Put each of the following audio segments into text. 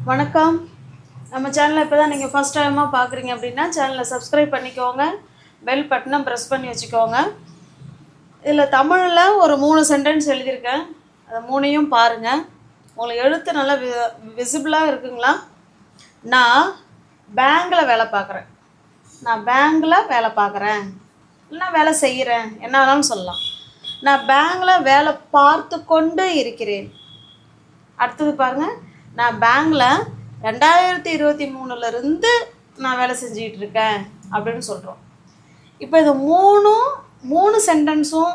வணக்கம். நம்ம சேனலை இப்போ தான் நீங்கள் ஃபஸ்ட் டைமாக பார்க்குறீங்க அப்படின்னா சேனலை சப்ஸ்கிரைப் பண்ணிக்கோங்க, பெல் பட்டனை ப்ரெஸ் பண்ணி வச்சுக்கோங்க. இதில் தமிழில் ஒரு 3 சென்டென்ஸ் எழுதியிருக்கேன், அதை 3ஐயும் பாருங்கள். உங்களுக்கு எழுத்து நல்லா விசிபிளாக இருக்குங்களா? நான் பேங்கில் வேலை பார்க்குறேன், நான் பேங்கில் வேலை பார்க்குறேன், இல்லைனா வேலை செய்கிறேன், என்ன வேணாலும் சொல்லலாம். நான் பேங்கில் வேலை பார்த்து கொண்டு இருக்கிறேன். அடுத்தது பாருங்கள், நான் பேங்கில் 2023 நான் வேலை செஞ்சுக்கிட்டு இருக்கேன் அப்படின்னு சொல்கிறோம். இப்போ இது மூணு சென்டென்ஸும்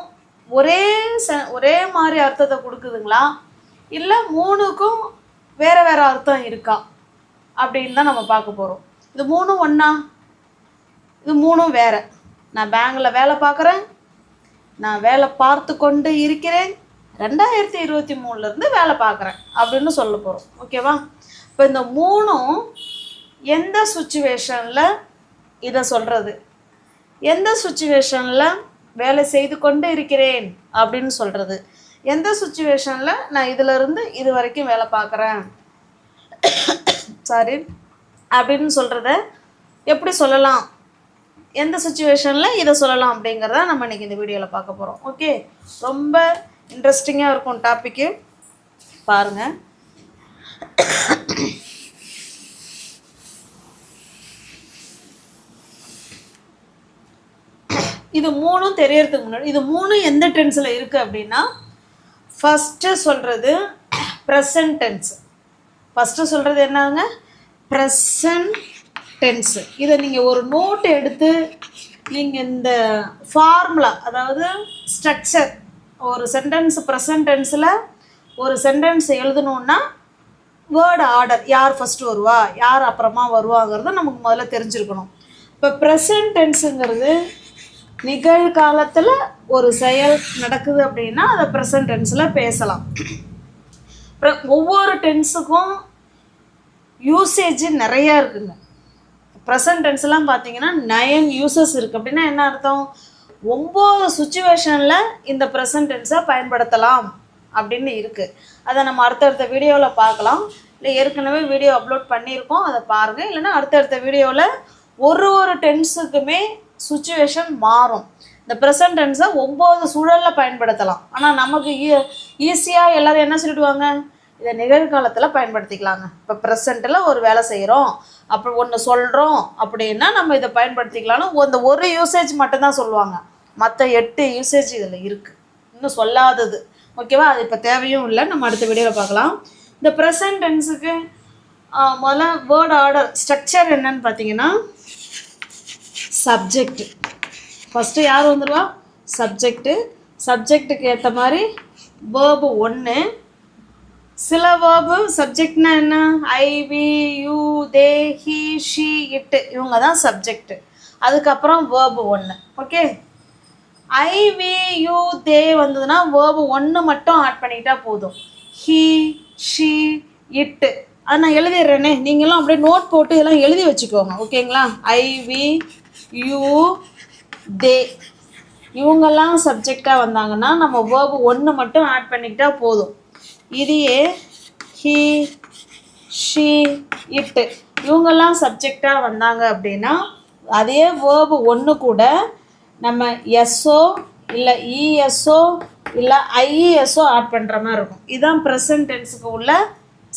ஒரே மாதிரி அர்த்தத்தை கொடுக்குதுங்களா, இல்லை 3க்கும் வேறு வேறு அர்த்தம் இருக்கா அப்படின்னு தான் நம்ம பார்க்க போகிறோம். இது 3 ஒன்றா, இது 3ம் வேறு. நான் பேங்கில் வேலை பார்க்குறேன், நான் வேலை பார்த்து கொண்டு இருக்கிறேன், 2023 வேலை பார்க்குறேன் அப்படின்னு சொல்ல போகிறோம். ஓகேவா? இப்போ இந்த 3ம் எந்த சுச்சுவேஷனில் இதை சொல்கிறது, எந்த சுச்சுவேஷனில் வேலை செய்து கொண்டு இருக்கிறேன் அப்படின்னு சொல்கிறது, எந்த சுச்சுவேஷனில் நான் இதிலிருந்து இது வரைக்கும் வேலை பார்க்குறேன் அப்படின்னு சொல்கிறத எப்படி சொல்லலாம், எந்த சுச்சுவேஷனில் இதை சொல்லலாம் அப்படிங்கிறத நம்ம இன்றைக்கி இந்த வீடியோவில் பார்க்க போகிறோம். ஓகே, ரொம்ப இன்ட்ரெஸ்டிங்காக இருக்கும் டாப்பிக்கு, பாருங்கள். இது 3ம் தெரியறதுக்கு முன்னாடி இது 3ம் எந்த டென்ஸில் இருக்குது அப்படின்னா, ஃபஸ்ட்டு சொல்கிறது ப்ரெசன்ட் டென்ஸு. ஃபஸ்ட்டு சொல்கிறது என்னங்க, ப்ரெசன்ட் டென்ஸு. இதை நீங்கள் ஒரு நோட் எடுத்து நீங்கள் இந்த ஃபார்முலா, அதாவது ஸ்ட்ரக்சர், ஒரு சென்டென்ஸ் ப்ரெசன்ட் டென்ஸில் ஒரு சென்டென்ஸ் எழுதணுன்னா வேர்டு ஆர்டர், யார் ஃபஸ்ட்டு வருவா யார் அப்புறமா வருவாங்கிறது நமக்கு முதல்ல தெரிஞ்சிருக்கணும். இப்போ ப்ரெசன்ட் டென்ஸுங்கிறது நிகழ்காலத்தில் ஒரு செயல் நடக்குது அப்படின்னா அதை ப்ரெசன்ட் டென்ஸில் பேசலாம். ஒவ்வொரு டென்ஸுக்கும் யூசேஜ் நிறையா இருக்குங்க. ப்ரெசன்ட் டென்ஸ்லாம் பார்த்தீங்கன்னா 9 யூசஸ் இருக்குது. அப்படின்னா என்ன அர்த்தம், 9 சுச்சுவேஷனில் இந்த ப்ரெசன்ட் டென்ஸை பயன்படுத்தலாம் அப்படின்னு இருக்குது. அதை நம்ம அடுத்தடுத்த வீடியோவில் பார்க்கலாம். இல்லை ஏற்கனவே வீடியோ அப்லோட் பண்ணியிருக்கோம், அதை பாருங்கள். இல்லைன்னா அடுத்தடுத்த வீடியோவில் ஒரு டென்ஸுக்குமே சுச்சுவேஷன் மாறும். இந்த ப்ரெசன்ட் டென்ஸை 9 சூழலில் பயன்படுத்தலாம். ஆனால் நமக்கு ஈஸியாக எல்லோரும் என்ன சொல்லிடுவாங்க, இதை நிகழ்காலத்தில் பயன்படுத்திக்கலாங்க. இப்போ ப்ரெசண்ட்டில் ஒரு வேலை செய்கிறோம், அப்போ ஒன்று சொல்கிறோம் அப்படின்னா நம்ம இதை பயன்படுத்திக்கலாம்னு இந்த ஒரு யூசேஜ் மட்டும்தான் சொல்லுவாங்க. மற்ற 8 யூசேஜ் இதில் இருக்குது, இன்னும் சொல்லாதது. ஓகேவா? அது இப்போ தேவையும் இல்லை, நம்ம அடுத்த வீடியோவில் பார்க்கலாம். இந்த ப்ரெசன்ட் டென்ஸுக்கு முதல்ல வேர்ட் ஆர்டர் ஸ்ட்ரக்சர் என்னன்னு பார்த்தீங்கன்னா, சப்ஜெக்ட் ஃபஸ்ட்டு யார் வந்துடுவா, சப்ஜெக்ட்டுக்கு ஏற்ற மாதிரி வேர்பு 1. சில வேர்பு சப்ஜெக்ட்னா என்ன, I, we, you, they, he, she, it, இவங்க தான் சப்ஜெக்ட். அதுக்கப்புறம் verb 1. Okay, I, we, you, they வந்ததுன்னா வேர்பு 1 மட்டும் ஆட் பண்ணிக்கிட்டா போதும். ஹி, ஷி, இட்டு, அது நான் எழுதிடுறேனே, நீங்களும் அப்படியே நோட் போட்டு இதெல்லாம் எழுதி வச்சுக்கோங்க. ஓகேங்களா? ஐ, வி, யூ, தே இவங்கெல்லாம் சப்ஜெக்டாக வந்தாங்கன்னா நம்ம வேர்பு 1 மட்டும் ஆட் பண்ணிக்கிட்டா போதும். இதையே ஹி, ஷி, இட்டு இவங்கெல்லாம் சப்ஜெக்டாக வந்தாங்க அப்படின்னா அதே வேர்பு 1 கூட நம்ம எஸ்ஓ இல்லை இஎஸ்ஓ இல்லை ஐஇஎஸ்ஓ ஆட் பண்ணுற மாதிரி இருக்கும். இதுதான் ப்ரெசன்ட் டென்ஸுக்கு உள்ள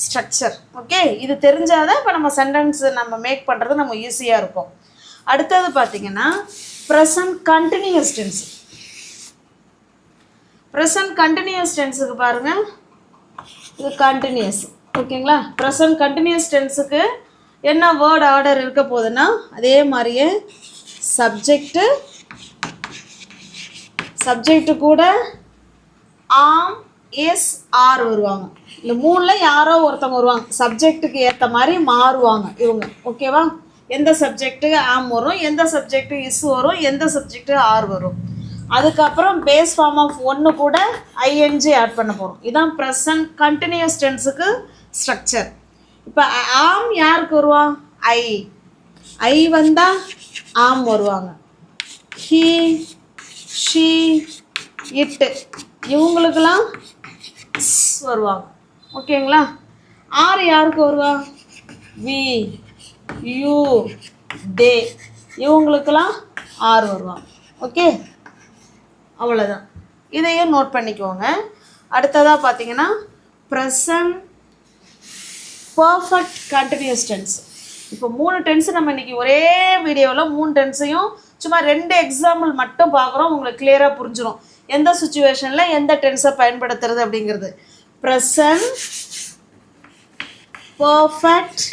ஸ்ட்ரக்சர். ஓகே, இது தெரிஞ்சாதான் இப்போ நம்ம சென்டென்ஸ் நம்ம மேக் பண்ணுறது நம்ம ஈஸியாக இருக்கும். அடுத்தது பார்த்திங்கன்னா present continuous tense. Present continuous டென்ஸுக்கு பாருங்கள், இது கண்டினியூஸ். ஓகேங்களா? ப்ரெசன்ட் கண்டினியூஸ் டென்ஸுக்கு என்ன வேர்ட் ஆர்டர் இருக்க போகுதுன்னா, அதே மாதிரியே சப்ஜெக்டு கூட ஆம், எஸ், ஆர் வருவாங்க. இல்லை 3ல் யாரோ ஒருத்தவங்க வருவாங்க, சப்ஜெக்டுக்கு ஏற்ற மாதிரி மாறுவாங்க இவங்க. ஓகேவா? எந்த சப்ஜெக்ட்டுக்கு ஆம் வரும், எந்த சப்ஜெக்ட்டுக்கு இஸ் வரும், எந்த சப்ஜெக்ட்டுக்கு ஆர் வரும். அதுக்கப்புறம் பேஸ் ஃபார்ம் ஆஃப் 1 கூட ஐஎன்ஜி ஆட் பண்ண போகிறோம். இதுதான் ப்ரெசன்ட் கண்டினியூஸ் டென்ஸுக்கு ஸ்ட்ரக்சர். இப்போ ஆம் யாருக்கு வருவான், ஐ வந்தால் ஆம் வருவாங்க. ஹி, ஷி, இட்டு இவங்களுக்கெல்லாம் வருவாங்க. ஓகேங்களா? ஆர் யாருக்கு வருவா, வி யூ தே இவங்களுக்கெல்லாம் ஆர் வருவாங்க. ஓகே, அவ்வளோதான். இதையும் நோட் பண்ணிக்கோங்க. அடுத்ததாக பார்த்தீங்கன்னா ப்ரெசன்ட் பர்ஃபெக்ட் கண்டினியூஸ் டென்ஸ். இப்போ 3 டென்ஸு நம்ம இன்றைக்கி ஒரே வீடியோவில் 3 டென்ஸையும் சும்மா 2 எக்ஸாம்பிள் மட்டும் பார்க்குறோம். உங்களுக்கு கிளியராக புரிஞ்சிடும் எந்த சுச்சுவேஷனில் எந்த டென்ஸை பயன்படுத்துறது அப்படிங்கிறது. Present perfect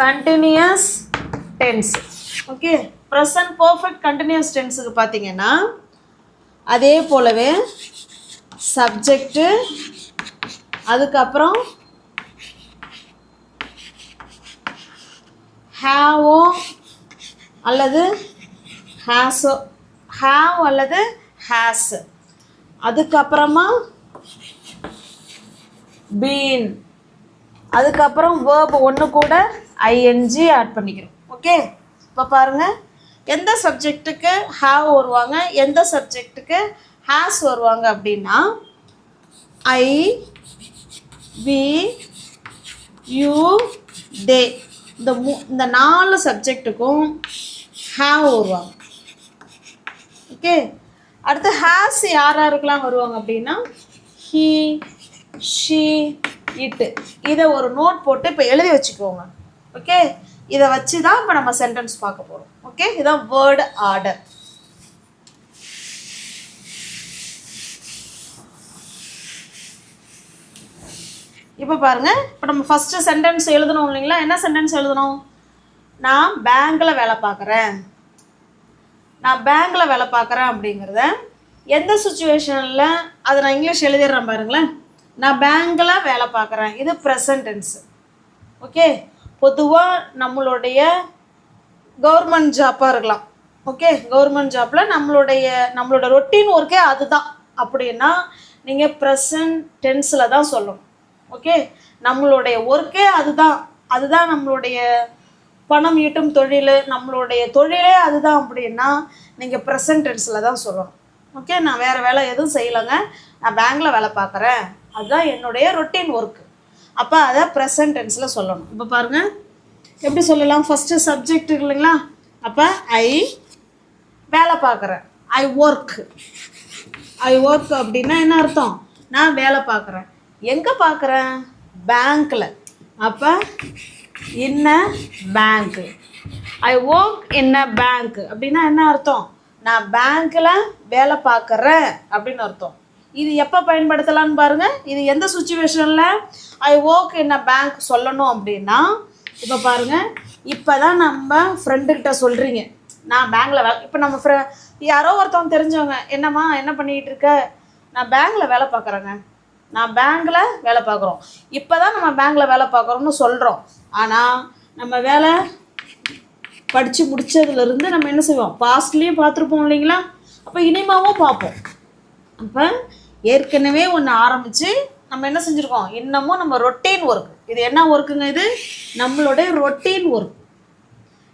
continuous tense. Okay, present perfect continuous டென்ஸுக்கு பார்த்தீங்கன்னா அதே போலவே சப்ஜெக்டு, அதுக்கப்புறம் ஹேவோ அல்லது ஹேஸோ, ஹேவ் அல்லது ஹேஸ், அதுக்கப்புறமா பீன், அதுக்கப்புறம் வேர்பு ஒன்று கூட ஐஎன்ஜி ஆட் பண்ணிக்கிறோம். ஓகே, இப்போ பாருங்கள் எந்த சப்ஜெக்ட்டுக்கு ஹேவ் வருவாங்க, எந்த சப்ஜெக்ட்டுக்கு ஹேஸ் வருவாங்க அப்படின்னா ஐ வி யூ தே இந்த 4 சப்ஜெக்ட்டுக்கும் ஹேவ் வருவாங்க. ஓகே, அடுத்து ஹேஸ் யார் யாருக்கெல்லாம் வருவாங்க அப்படின்னா ஹீ ஷீ இட்டு. இதை ஒரு நோட் போட்டு இப்போ எழுதி வச்சுக்கோங்க. ஓகே, இதை வச்சு தான் இப்போ நம்ம சென்டென்ஸ் பார்க்க போகிறோம். ஓகே, இதான் வேர்டு ஆர்டர். இப்போ பாருங்கள், இப்போ நம்ம ஃபஸ்ட்டு சென்டென்ஸ் எழுதணும் இல்லைங்களா? என்ன சென்டென்ஸ் எழுதணும்? நான் பேங்க்கில் வேலை பார்க்குறேன். நான் பேங்க்கில் வேலை பார்க்குறேன் அப்படிங்கிறத எந்த சுச்சுவேஷனில் அதை நான் இங்கிலீஷ் எழுதிடுறேன் பாருங்களேன். நான் பேங்க்கில் வேலை பார்க்குறேன், இது ப்ரெசன்ட் டென்ஸு. ஓகே, பொதுவாக நம்மளுடைய கவர்மெண்ட் ஜாப்பாக இருக்கலாம். ஓகே, கவர்மெண்ட் ஜாப்பில் நம்மளோட ரொட்டீன் ஒர்க்கே அதுதான் அப்படின்னா நீங்கள் ப்ரெசன்ட் டென்ஸில் தான் சொல்லணும். ஓகே, நம்மளுடைய ஒர்க்கே அதுதான் நம்மளுடைய பணம் ஈட்டும் தொழில், நம்மளுடைய தொழிலே அதுதான் அப்படின்னா நீங்கள் ப்ரெசன்ட் டென்ஸில் தான் சொல்லணும். ஓகே, நான் வேறு வேலை எதுவும் செய்யலைங்க, நான் பேங்க்கில் வேலை பார்க்குறேன், அதுதான் என்னுடைய ரொட்டீன் ஒர்க்கு. அப்போ அதை ப்ரெசன்ட் டென்ஸில் சொல்லணும். இப்போ பாருங்கள் எப்படி சொல்லலாம்? ஃபஸ்ட்டு சப்ஜெக்ட் இல்லைங்களா? அப்போ ஐ வேலை பார்க்குறேன், ஐ ஒர்க் அப்படின்னா என்ன அர்த்தம்? நான் வேலை பார்க்குறேன். எங்கே பார்க்குறேன்? பேங்க்கில். அப்போ இன் அ பேங்க்கு. I work in a bank அப்படின்னா என்ன அர்த்தம்? நான் பேங்க்கில் வேலை பார்க்குறேன் அப்படின்னு அர்த்தம். இது எப்போ பயன்படுத்தலான்னு பாருங்கள். இது எந்த சுச்சுவேஷனில் I work in a bank சொல்லணும் அப்படின்னா, இப்போ பாருங்கள், இப்போ தான் நம்ம ஃப்ரெண்டுக்கிட்ட சொல்கிறீங்க நான் பேங்க்கில் வேலை. இப்போ நம்ம யாரோ ஒருத்தவங்க தெரிஞ்சவங்க, என்னம்மா என்ன பண்ணிக்கிட்டு இருக்க? நான் பேங்க்கில் வேலை பார்க்குறேங்க, நான் பேங்க்கில் வேலை பார்க்குறோம். இப்போ தான் நம்ம பேங்க்கில் வேலை பார்க்குறோம்னு சொல்கிறோம். ஆனால் நம்ம வேலை படித்து முடித்ததுலேருந்து நம்ம என்ன செய்வோம்? பாஸ்ட்லேயும் பார்த்துருப்போம் இல்லைங்களா? அப்போ இனிமாவும் பார்ப்போம். அப்போ ஏற்கனவே ஒன்று ஆரம்பித்து நம்ம என்ன செஞ்சுருக்கோம்? இன்னமும் நம்ம ரொட்டீன் ஒர்க். இது என்ன ஒர்க்குங்க? இது நம்மளுடைய ரொட்டீன் ஒர்க்.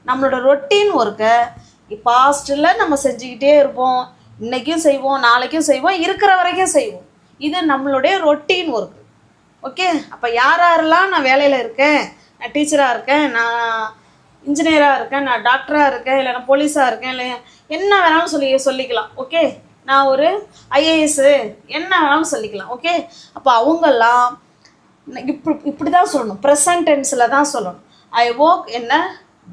நம்மளோட ரொட்டீன் ஒர்க்கை பாஸ்ட்டில் நம்ம செஞ்சுக்கிட்டே இருப்போம். இன்றைக்கும் செய்வோம், நாளைக்கும் செய்வோம், இருக்கிற வரைக்கும் செய்வோம். இது நம்மளுடைய ரொட்டீன் ஒர்க்கு. ஓகே, அப்போ யாரெல்லாம் நான் வேலையில் இருக்கேன், நான் டீச்சராக இருக்கேன், நான் இன்ஜினியராக இருக்கேன், நான் டாக்டராக இருக்கேன், இல்லை நான் போலீஸாக இருக்கேன், இல்லை என்ன வேணாலும் சொல்லிக்கலாம். ஓகே, நான் ஒரு ஐஏஎஸ்ஸு என்ன வேணாலும் சொல்லிக்கலாம். ஓகே, அப்போ அவங்கெல்லாம் இப்படி தான் சொல்லணும், ப்ரெசன்ட் டென்ஸில் தான் சொல்லணும். I work in a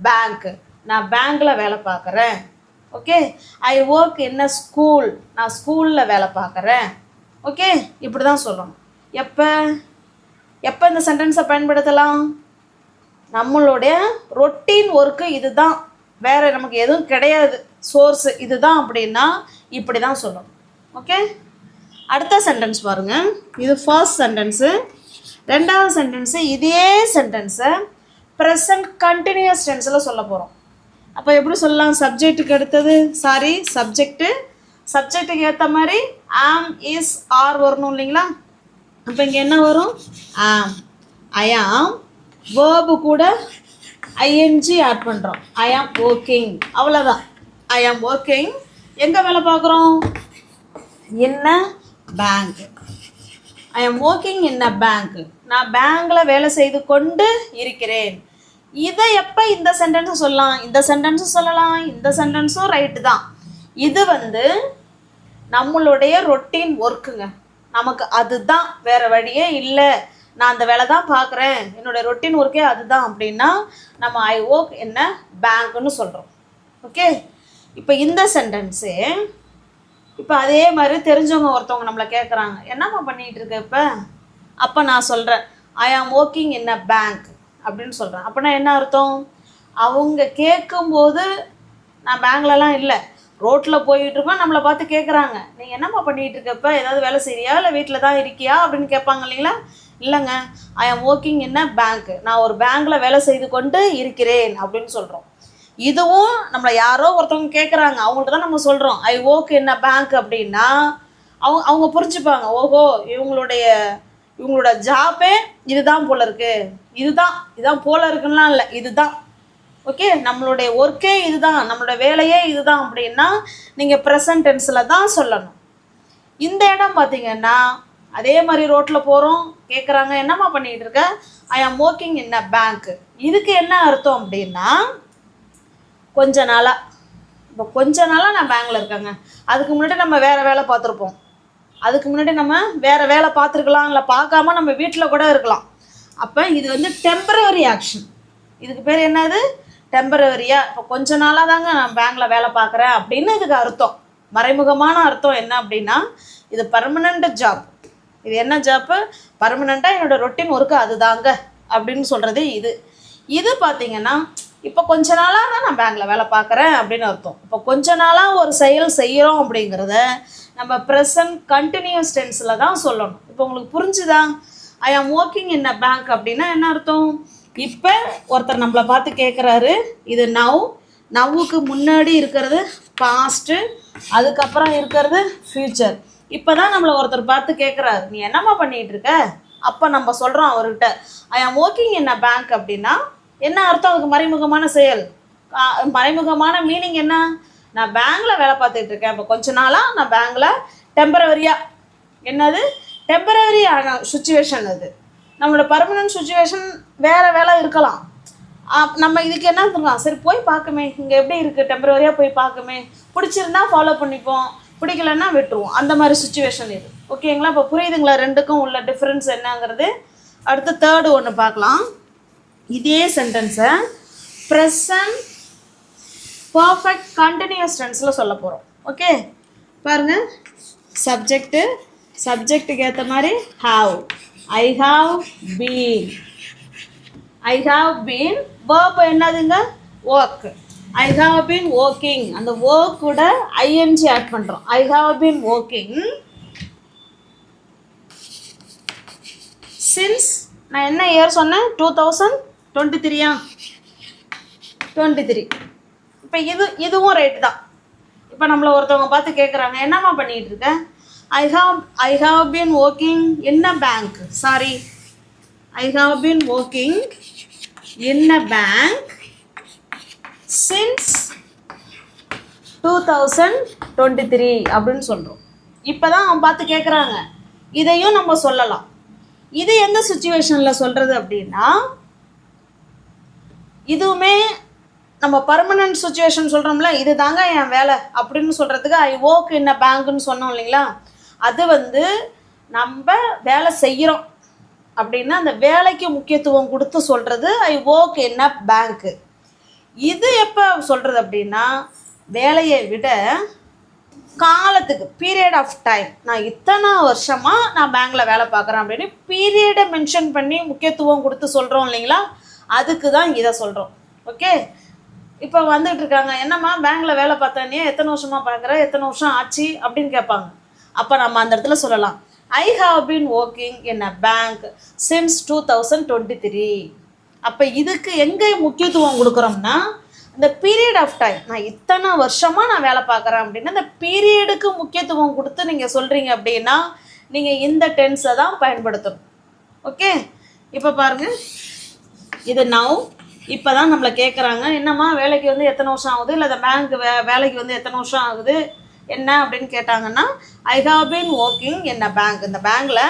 bank, நான் பேங்க்கில் வேலை பார்க்குறேன். Okay, I work in a school, நான் ஸ்கூலில் வேலை பார்க்குறேன். ஓகே, இப்படி தான் சொல்லணும். எப்போ இந்த சென்டென்ஸை பயன்படுத்தலாம்? நம்மளுடைய ரொட்டீன் ஒர்க்கு இது தான், வேறு நமக்கு எதுவும் கிடையாது, சோர்ஸு இது தான் அப்படின்னா இப்படி தான் சொல்லணும். ஓகே, அடுத்த சென்டென்ஸ் பாருங்கள். இது ஃபர்ஸ்ட் சென்டென்ஸு. ரெண்டாவது சென்டென்ஸு இதே சென்டென்ஸை ப்ரெசன்ட் கண்டினியூஸ் டென்ஸில் சொல்ல போகிறோம். அப்போ எப்படி சொல்லலாம்? சப்ஜெக்ட்டுக்கு அடுத்தது சப்ஜெக்ட்டுக்கு ஏற்ற மாதிரி ஆம் இஸ் ஆர் வரணும் இல்லைங்களா? அப்போ இங்கே என்ன வரும்? ஆம், ஐ ஆம். வேர்பு கூட ஐஎன்ஜி ஆட் பண்ணுறோம். ஐ ஆம் ஒர்க்கிங், அவ்வளோதான். ஐ ஆம் ஒர்க்கிங். எங்கே வேலை பார்க்குறோம்? இன் அ பேங்க். ஐ ஆம் ஒர்க்கிங் இன் அ பேங்க். நான் பேங்க்கில் வேலை செய்து கொண்டு இருக்கிறேன். இதை எப்போ இந்த சென்டென்ஸும் சொல்லலாம், இந்த சென்டென்ஸும் சொல்லலாம், இந்த சென்டென்ஸும் ரைட்டு தான். இது வந்து நம்மளுடைய ரொட்டீன் ஒர்க்குங்க. நமக்கு அதுதான், வேறு வழியே இல்லை, நான் அந்த வேலை தான் பார்க்குறேன், என்னோடய ரொட்டீன் ஒர்க்கே அதுதான் அப்படின்னா நம்ம ஐ ஒர்க் இன் அ பேங்க்னு சொல்கிறோம். ஓகே, இப்போ இந்த சென்டென்ஸு இப்போ அதே மாதிரி தெரிஞ்சவங்க ஒருத்தவங்க நம்மளை கேட்குறாங்க, என்னம்மா பண்ணிகிட்டு இருக்க இப்போ? அப்போ நான் சொல்கிறேன் ஐ ஆம் ஒர்க்கிங் இன் அ பேங்க் அப்படின்னு சொல்கிறேன். அப்படின்னா என்ன அர்த்தம்? அவங்க கேட்கும்போது நான் பேங்க்லலாம் இல்லை, ரோட்டில் போயிட்டுருக்கோம், நம்மளை பார்த்து கேட்குறாங்க, நீங்கள் என்னம்மா பண்ணிகிட்டு இருக்க இப்போ? ஏதாவது வேலை செய்கிறியா இல்லை வீட்டில் தான் இருக்கியா அப்படின்னு கேட்பாங்க இல்லைங்களா? இல்லைங்க, ஐ ஆம் ஒர்க்கிங் இன் அ பேங்க், நான் ஒரு பேங்க்கில் வேலை செய்து கொண்டு இருக்கிறேன் அப்படின்னு சொல்கிறோம். இதுவும் நம்மளை யாரோ ஒருத்தவங்க கேட்குறாங்க, அவங்கள்ட்ட தான் நம்ம சொல்கிறோம் I work in a bank அப்படின்னா அவங்க புரிஞ்சுப்பாங்க, ஓஹோ இவங்களோட ஜாப்பே இதுதான் போல இருக்கு, இதுதான் போல இருக்குன்னா இல்லை, இதுதான். ஓகே, நம்மளுடைய ஒர்க்கே இதுதான், நம்மளோட வேலையே இதுதான் அப்படின்னா நீங்கள் ப்ரெசன்ட் டென்ஸில் தான் சொல்லணும். இந்த இடம் பார்த்தீங்கன்னா அதே மாதிரி ரோட்டில் போகிறோம், கேட்குறாங்க என்னம்மா பண்ணிகிட்டு இருக்க? ஐ ஆம் ஒர்க்கிங் இன் அ பேங்க். இதுக்கு என்ன அர்த்தம் அப்படின்னா கொஞ்ச நாளாக நான் பேங்க்கில் இருக்கேங்க. அதுக்கு முன்னாடி நம்ம வேறு வேலை பார்த்துருப்போம், அதுக்கு முன்னாடி நம்ம வேறு வேலை பார்த்துருக்கலாம், இல்லை பார்க்காம நம்ம வீட்டில் கூட இருக்கலாம். அப்போ இது வந்து டெம்பரவரி ஆக்ஷன். இதுக்கு பேர் என்னது? டெம்பரவரியாக. இப்போ கொஞ்ச நாளாக தாங்க நான் பேங்க்கில் வேலை பார்க்குறேன் அப்படின்னு இதுக்கு அர்த்தம். மறைமுகமான அர்த்தம் என்ன அப்படின்னா இது பர்மனண்ட் ஜாப். இது என்ன ஜாப்பு? பர்மனெண்ட்டாக என்னோடய ரொட்டீன் ஒர்க்கு அதுதாங்க அப்படின்னு சொல்கிறது இது பார்த்தீங்கன்னா இப்போ கொஞ்ச நாளாக தான் நான் பேங்க்கில் வேலை பார்க்குறேன் அப்படின்னு அர்த்தம். இப்போ கொஞ்ச நாளாக ஒரு செயல் செய்கிறோம் அப்படிங்கிறத நம்ம ப்ரெசன்ட் கண்டினியூஸ் டென்ஸில் தான் சொல்லணும். இப்போ உங்களுக்கு புரிஞ்சுதா? ஐ ஆம் ஒர்க்கிங் இன் அ பேங்க் அப்படின்னா என்ன அர்த்தம்? இப்போ ஒருத்தர் நம்மளை பார்த்து கேட்குறாரு, இது நவ்வுக்கு முன்னாடி இருக்கிறது பாஸ்ட்டு, அதுக்கப்புறம் இருக்கிறது ஃப்யூச்சர். இப்போ தான் நம்மளை ஒருத்தர் பார்த்து கேட்குறாரு, நீ என்னம்மா பண்ணிகிட்டு இருக்க? அப்போ நம்ம சொல்கிறோம் அவர்கிட்ட ஐ ஆம் ஒர்க்கிங் இன் அ பேங்க் அப்படின்னா என்ன அர்த்தம்? அதுக்கு மறைமுகமான செயல், மறைமுகமான மீனிங் என்ன? நான் பேங்க்கில் வேலை பார்த்துட்டு இருக்கேன், இப்போ கொஞ்ச நாளாக நான் பேங்க்கில் டெம்பரவரியாக, என்னது டெம்பரவரி ஆன சுச்சுவேஷன், அது நம்மளோட பர்மனன்ட் சுச்சுவேஷன் வேறு வேலை இருக்கலாம். நம்ம இதுக்கு என்ன சொல்லலாம், சரி போய் பார்க்குமே, இங்கே எப்படி இருக்குது, டெம்பரவரியாக போய் பார்க்குமே, பிடிச்சிருந்தா ஃபாலோ பண்ணிப்போம், பிடிக்கலன்னா விட்டுருவோம், அந்த மாதிரி சுச்சுவேஷன் இது. ஓகேங்களா? இப்போ புரியுதுங்களா ரெண்டுக்கும் உள்ள டிஃப்ரென்ஸ் என்னங்கிறது? அடுத்து தேர்டு ஒன்று பார்க்கலாம். இதே சென்டென்ஸை ப்ரெசன்ட் பர்ஃபெக்ட் கண்டினியூஸ் டென்ஸில் சொல்ல போகிறோம். ஓகே, பாருங்கள், சப்ஜெக்ட்டுக்கு ஏற்ற மாதிரி have, I have been. Verb என்னதுங்க? Work. I have been working. அந்த ஒர்க் கூட ஐஎன்ஜி ஆட் பண்ணுறோம். I have been working since, நான் என்ன இயர் சொன்னேன்? 2023. 23. இப்போ இதுவும் ரேட்டு தான். இப்போ நம்மளை ஒருத்தவங்க பார்த்து கேட்குறாங்க, என்னம்மா பண்ணிகிட்டு இருக்க? ஐ have been working in a bank. Sorry, I have been working in a bank since 2023 அப்படின்னு சொல்கிறோம். இப்போ தான் அவன் பார்த்து கேட்குறாங்க, இதையும் நம்ம சொல்லலாம். இது எந்த சுச்சுவேஷனில் சொல்கிறது அப்படின்னா இதுவுமே நம்ம பர்மனன்ட் சுச்சுவேஷன் சொல்கிறோம்ல, இது தாங்க என் வேலை அப்படின்னு சொல்கிறதுக்கு ஐ ஒர்க் இன் அ பேங்க்னு சொன்னோம் இல்லைங்களா? அது வந்து நம்ம வேலை செய்கிறோம் அப்படின்னா அந்த வேலைக்கு முக்கியத்துவம் கொடுத்து சொல்கிறது ஐ ஒர்க் இன் அ பேங்க்கு. இது எப்போ சொல்கிறது அப்படின்னா வேலையை விட காலத்துக்கு, பீரியட் ஆஃப் டைம், நான் இத்தனை வருஷமாக நான் பேங்க்கில் வேலை பார்க்குறேன் அப்படின்னு பீரியடை மென்ஷன் பண்ணி முக்கியத்துவம் கொடுத்து சொல்கிறோம் இல்லைங்களா? அதுக்கு தான் இதை சொல்கிறோம். ஓகே, இப்போ வந்துட்டு இருக்காங்க, என்னம்மா பேங்க்கில் வேலை பார்த்தேனே, எத்தனை வருஷமாக பார்க்குற, எத்தனை வருஷம் ஆச்சு அப்படின்னு கேட்பாங்க. அப்போ நம்ம அந்த இடத்துல சொல்லலாம் ஐ have been working in a bank since 2023. அப்போ இதுக்கு எங்கே முக்கியத்துவம் கொடுக்குறோம்னா இந்த பீரியட் ஆஃப் டைம், நான் இத்தனை வருஷமாக நான் வேலை பார்க்குறேன் அப்படின்னா இந்த பீரியடுக்கு முக்கியத்துவம் கொடுத்து நீங்கள் சொல்கிறீங்க அப்படின்னா நீங்கள் இந்த டென்ஸை தான் பயன்படுத்தணும். ஓகே, இப்போ பாருங்கள், இது நவ். இப்போ தான் நம்மளை கேட்குறாங்க, என்னம்மா வேலைக்கு வந்து எத்தனை வருஷம் ஆகுது, இல்லை இந்த பேங்க் வேலைக்கு வந்து எத்தனை வருஷம் ஆகுது என்ன அப்படின்னு கேட்டாங்கன்னா ஐ have been working in a bank. இந்த பேங்க்கில்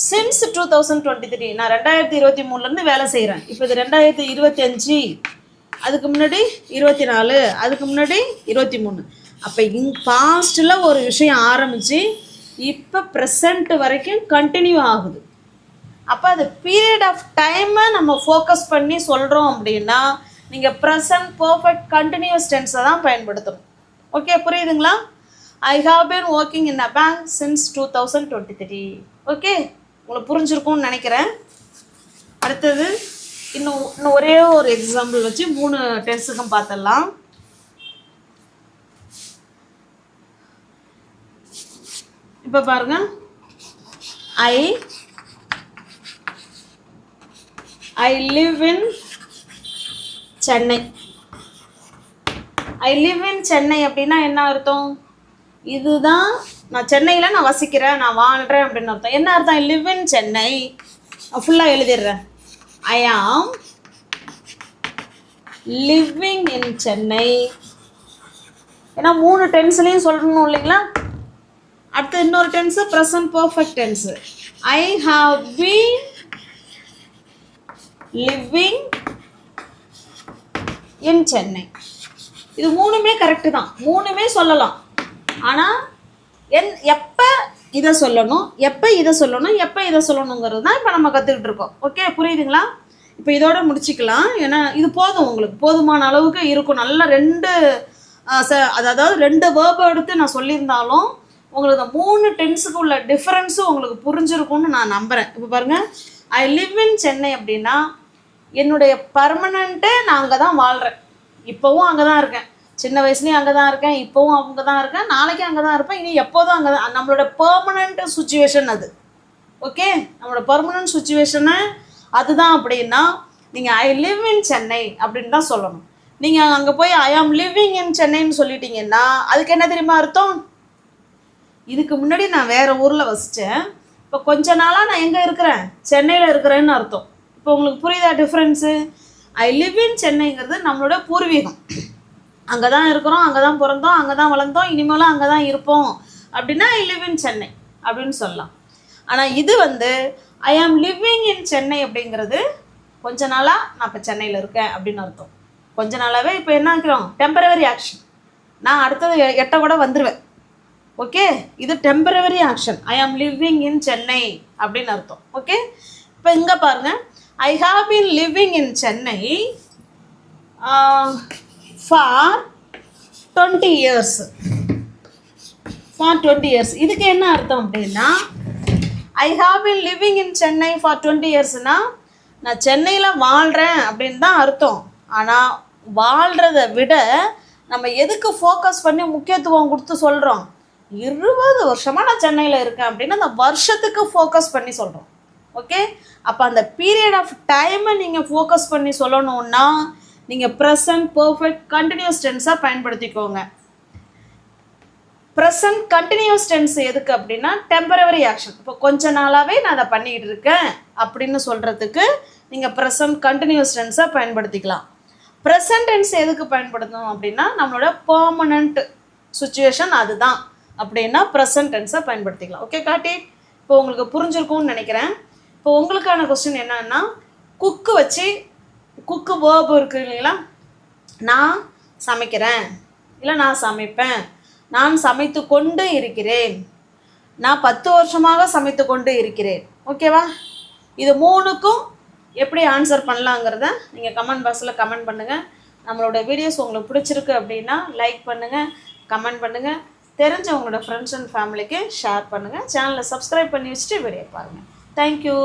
சின்ஸ் 2023 நான் 2023 வேலை செய்கிறேன். இப்போ இது 2025, அதுக்கு முன்னாடி 24, அதுக்கு முன்னாடி 23. அப்போ பாஸ்டில் ஒரு விஷயம் ஆரம்பித்து இப்போ ப்ரெசண்ட் வரைக்கும் கண்டினியூ ஆகுது. அப்போ அது பீரியட் ஆஃப் டைமை நம்ம ஃபோக்கஸ் பண்ணி சொல்கிறோம் அப்படின்னா நீங்கள் ப்ரெசன்ட் பர்ஃபெக்ட் கண்டினியூஸ் டென்ஸை தான் பயன்படுத்தணும். ஓகே, புரியுதுங்களா? ஐ have been working in a bank since 2023. Okay, உங்களுக்கு புரிஞ்சிருக்கும்னு நினைக்கிறேன். அடுத்தது இன்னும் ஒரே ஒரு எக்ஸாம்பிள் வச்சு 3 டென்ஸுக்கும் பார்த்துடலாம். இப்போ பாருங்க, I live in Chennai. I live in Chennai அப்படின்னா என்ன அர்த்தம்? இதுதான் நான் சென்னையில் நான் வசிக்கிறேன், நான் வாழ்கிறேன் அப்படின்னு அர்த்தம். என்ன அர்த்தம்? I live in Chennai. ஃபுல்லாக எழுதிடுறேன். ஐ ஆம் லிவிங் இன் சென்னை. ஏன்னா 3 டென்ஸ்லையும் சொல்லணும் இல்லைங்களா? அடுத்து இன்னொரு tens present perfect tens. I have been living in Chennai. இது 3மே கரெக்டு தான், 3மே சொல்லலாம். ஆனால் எப்போ இதை சொல்லணும், எப்போ இதை சொல்லணும், எப்போ இதை சொல்லணுங்கிறது தான் இப்போ நம்ம கற்றுக்கிட்டு இருக்கோம். ஓகே, புரியுதுங்களா? இப்போ இதோட முடிச்சுக்கலாம். ஏன்னா இது போதும், உங்களுக்கு போதுமான அளவுக்கு இருக்கும். நல்லா 2 அதாவது 2 வேர்பை எடுத்து நான் சொல்லியிருந்தாலும் உங்களுக்கு 3 டென்ஸுக்கு உள்ள டிஃப்ரென்ஸும் உங்களுக்கு புரிஞ்சிருக்கும்னு நான் நம்புகிறேன். இப்போ பாருங்கள், ஐ லிவ் இன் சென்னை அப்படின்னா என்னுடைய பர்மனண்ட்டே நான் அங்கே தான் வாழ்கிறேன். இப்போவும் அங்கே தான் இருக்கேன். சின்ன வயசுலேயும் அங்கே தான் இருக்கேன், இப்போவும் அங்கே தான் இருக்கேன், நாளைக்கு அங்கே தான் இருப்பேன், இனி எப்போதும் அங்கே தான். நம்மளோட பெர்மனண்ட் சுச்சுவேஷன் அது. ஓகே, நம்மளோட பெர்மனண்ட் சுச்சுவேஷனை அதுதான். அப்படின்னா நீங்கள் ஐ லிவ் இன் சென்னை அப்படின்னு தான் சொல்லணும். நீங்கள் அங்கே போய் ஐ ஆம் லிவிங் இன் சென்னைன்னு சொல்லிட்டீங்கன்னா அதுக்கு என்ன தெரியுமா அர்த்தம்? இதுக்கு முன்னாடி நான் வேறு ஊரில் வசித்தேன், இப்போ கொஞ்ச நாளாக நான் எங்கே இருக்கிறேன்? சென்னையில் இருக்கிறேன்னு அர்த்தம். இப்போ உங்களுக்கு புரியுதா டிஃப்ரென்ஸு? ஐ லிவ் இன் சென்னைங்கிறது நம்மளோட பூர்வீகம். அங்கே தான் இருக்கிறோம், அங்கே தான் பிறந்தோம், அங்கே தான் வளர்ந்தோம், இனிமேலும் அங்கே தான் இருப்போம் அப்படின்னா ஐ லிவ் இன் சென்னை அப்படின்னு சொல்லலாம். ஆனால் இது ஐ ஆம் லிவிங் இன் சென்னை அப்படிங்கிறது கொஞ்ச நாளாக நான் இப்போ சென்னையில் இருக்கேன் அப்படின்னு அர்த்தம். கொஞ்ச நாளாகவே இப்போ என்ன ஆக்கிறோம்? Temporary action. நான் அடுத்தது 8 கூட வந்துடுவேன். ஓகே, இது டெம்பரவரி ஆக்ஷன். ஐ ஆம் லிவிங் இன் சென்னை அப்படின்னு அர்த்தம். ஓகே, இப்போ இங்கே பாருங்கள், I have been living in Chennai for 20 years. For 20 years. இதுக்கு என்ன அர்த்தம் அப்படின்னா I have been living in Chennai for 20 yearsனா நான் சென்னையில் வாழ்கிறேன் அப்படின்னு தான் அர்த்தம். ஆனால் வாழ்கிறத விட நம்ம எதுக்கு ஃபோக்கஸ் பண்ணி முக்கியத்துவம் கொடுத்து சொல்கிறோம்? 20 வருஷமாக நான் சென்னையில் இருக்கேன் அப்படின்னு அந்த வருஷத்துக்கு ஃபோக்கஸ் பண்ணி சொல்கிறோம். ஓகே, அப்போ அந்த பீரியட் ஆஃப் டைமை நீங்கள் ஃபோக்கஸ் பண்ணி சொல்லணுன்னா நீங்கள் ப்ரெசன்ட் பர்ஃபெக்ட் கண்டினியூஸ் டென்ஸாக பயன்படுத்திக்கோங்க. ப்ரெசன்ட் கண்டினியூஸ் டென்ஸ் எதுக்கு அப்படின்னா டெம்பரவரி ஆக்ஷன். இப்போ கொஞ்ச நாளாகவே நான் அதை பண்ணிக்கிட்டு இருக்கேன் அப்படின்னு சொல்கிறதுக்கு நீங்கள் ப்ரெசன்ட் கண்டினியூஸ் டென்ஸாக பயன்படுத்திக்கலாம். ப்ரெசன்ட் டென்ஸ் எதுக்கு பயன்படுத்தணும் அப்படின்னா நம்மளோட பெர்மனண்ட் சுச்சுவேஷன் அதுதான் அப்படின்னா ப்ரெசன்ட் டென்ஸை பயன்படுத்திக்கலாம். ஓகே காட்டி, இப்போ உங்களுக்கு புரிஞ்சிருக்கும்னு நினைக்கிறேன். இப்போ உங்களுக்கான கொஸ்டின் என்னன்னா, குக்கு வச்சு குக்கு வேர்பு இருக்குது இல்லைங்களா? நான் சமைக்கிறேன், இல்லை நான் சமைப்பேன், நான் சமைத்து கொண்டு இருக்கிறேன், நான் 10 வருஷமாக சமைத்து கொண்டு இருக்கிறேன். ஓகேவா? இது 3க்கும் எப்படி ஆன்சர் பண்ணலாங்கிறத நீங்கள் கமெண்ட் பாக்ஸில் கமெண்ட் பண்ணுங்கள். நம்மளோட வீடியோஸ் உங்களுக்கு பிடிச்சிருக்கு அப்படின்னா லைக் பண்ணுங்கள், கமெண்ட் பண்ணுங்கள், தெரிஞ்ச உங்களோட ஃப்ரெண்ட்ஸ் அண்ட் ஃபேமிலிக்கு ஷேர் பண்ணுங்கள். சேனலை சப்ஸ்கிரைப் பண்ணி வச்சுட்டு வீடியோ பாருங்கள். Thank you.